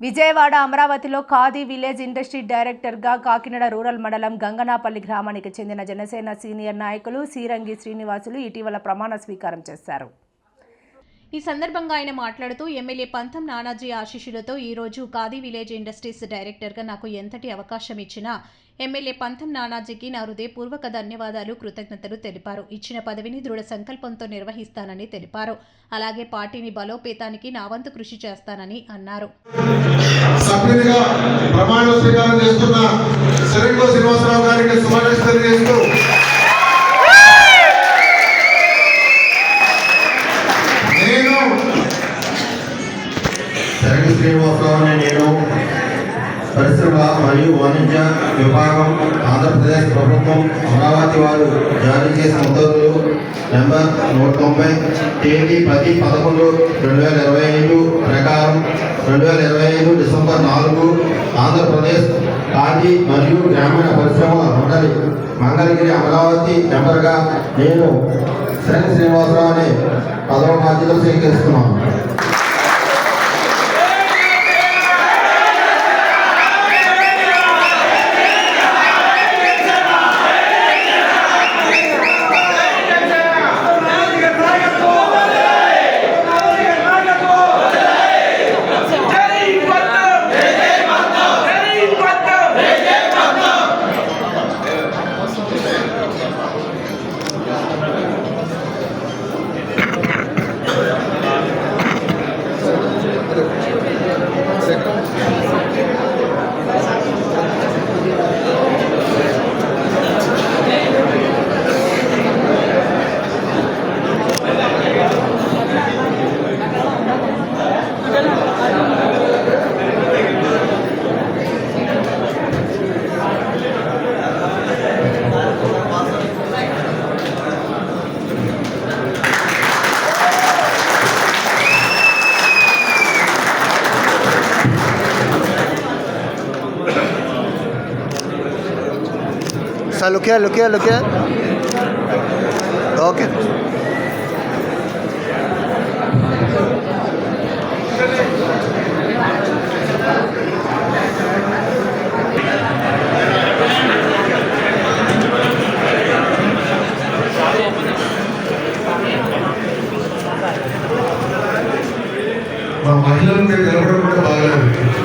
విజయవాడ అమరావతిలో khadi village industry డైరెక్టర్గా Kakinada rural మండలం గంగనాపల్లి గ్రామానికి చెందిన జనసేన సీనియర్ నాయకులు సీరంగి శ్రీనివాసులు ఇటీవల ప్రమాణ స్వీకారం చేశారు. ఈ సందర్భంగా ఆయన మాట్లాడుతూ ఎమ్మెల్యే పంతం నానాజీ ఆశీస్సులతో ఈ రోజు ఖాదీ విలేజ్ ఇండస్ట్రీస్ డైరెక్టర్గా నాకు ఎంతటి అవకాశం ఇచ్చినా ఎమ్మెల్యే పంతం నానాజీకి నా హృదయపూర్వక ధన్యవాదాలు, కృతజ్ఞతలు తెలిపారు. ఇచ్చిన పదవిని దృఢ సంకల్పంతో నిర్వహిస్తానని తెలిపారు. అలాగే పార్టీని బలోపేతానికి నా వంతు కృషి చేస్తానని అన్నారు. శ్రీనివాసరావు నేను పరిశ్రమ మరియు వాణిజ్య విభాగం ఆంధ్రప్రదేశ్ ప్రభుత్వం అమరావతి వారు జారీ చేసిన ఉత్తర్వులు నెంబర్ 190 తేదీ 10/11/2025 ప్రకారం 2025 డిసెంబర్ 4 ఆంధ్రప్రదేశ్ ఖాదీ మరియు గ్రామీణ పరిశ్రమ మండలి మంగళగిరి అమరావతి మెంబర్గా నేను శ్రీనివాసరావు అనే పదవ బాధ్యతలు స్వీకరిస్తున్నాను. Look here. Okay. మా మహిళలకు నిలబడడం కూడా బాగాలేదు.